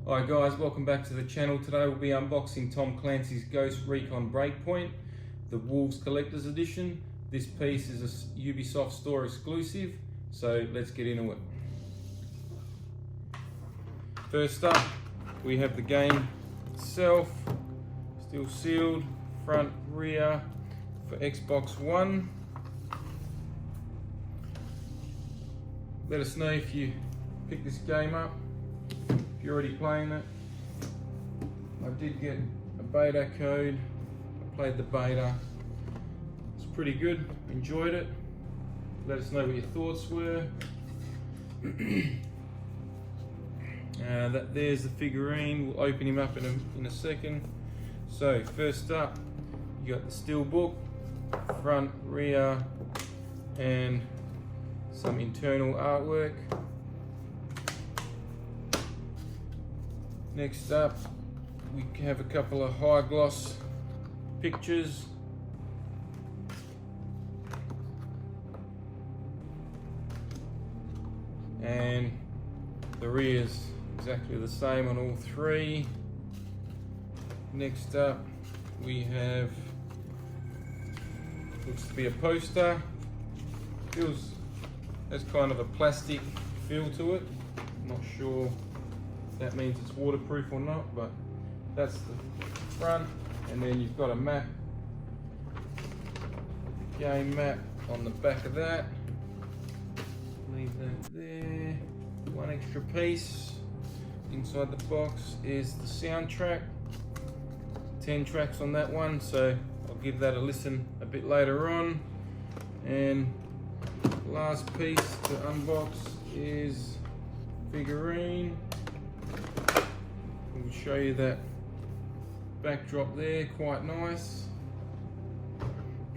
Hi guys, welcome back to the channel. Today we'll be unboxing Tom Clancy's Ghost Recon Breakpoint, the Wolves Collector's Edition. This piece is a Ubisoft Store exclusive, so let's get into it. First up, we have the game itself, still sealed, front, rear, for Xbox One. Let us know if you pick this game up, if you're already playing it. I did get a beta code, I played the beta. It's pretty good, enjoyed it. Let us know what your thoughts were. There's the figurine, we'll open him up in a second. So first up, you got the steelbook, front, rear, and some internal artwork. Next up, we have a couple of high gloss pictures. And the rear's exactly the same on all three. Next up, we have, looks to be a poster. Has kind of a plastic feel to it. Not sure if that means it's waterproof or not, but that's the front. And then you've got a map, game map on the back of that. Leave that there. One extra piece. Inside the box is the soundtrack. 10 tracks on that one, so I'll give that a listen a bit later on. And last piece to unbox is figurine. We'll show you that backdrop there, quite nice.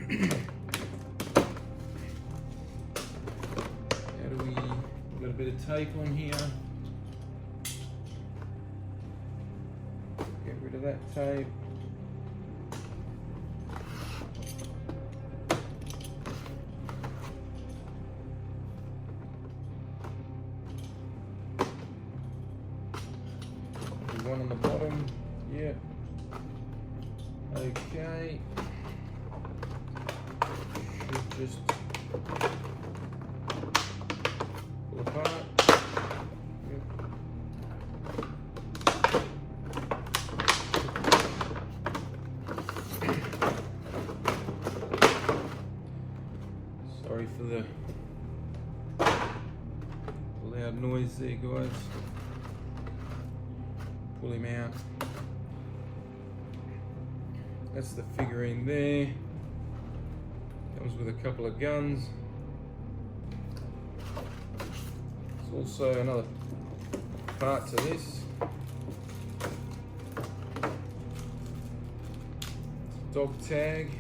We've got a bit of tape on here. Get rid of that tape. One on the bottom, yeah. Okay. Should just pull apart. Yep. Sorry for the loud noise there, guys. Pull him out. That's the figurine there. Comes with a couple of guns. There's also another part to this. Dog tag.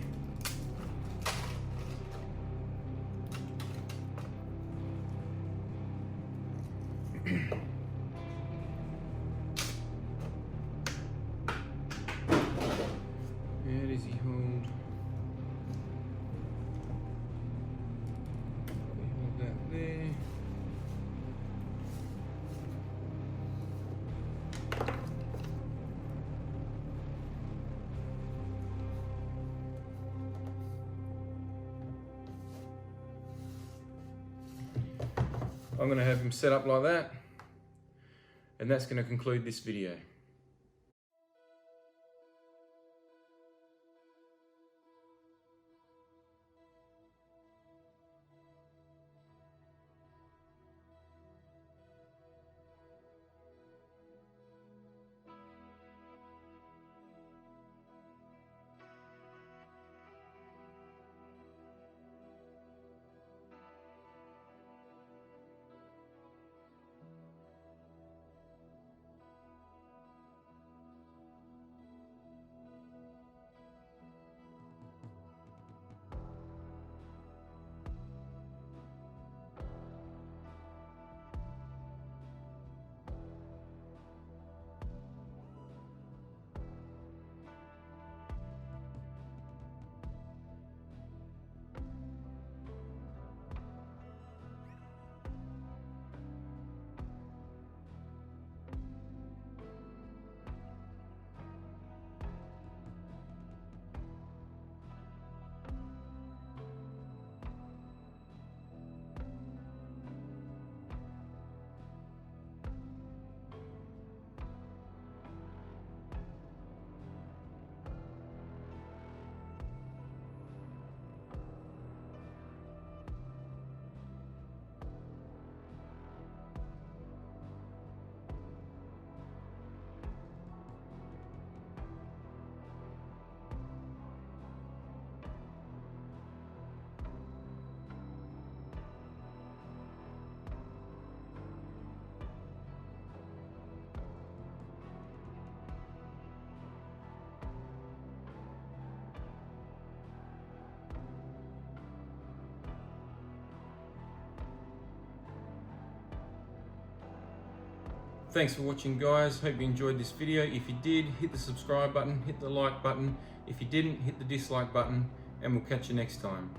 How does he hold? Hold that there. I'm going to have him set up like that, and that's going to conclude this video. Thanks for watching, guys. Hope you enjoyed this video. If you did, hit the subscribe button, hit the like button. If you didn't, hit the dislike button, and we'll catch you next time.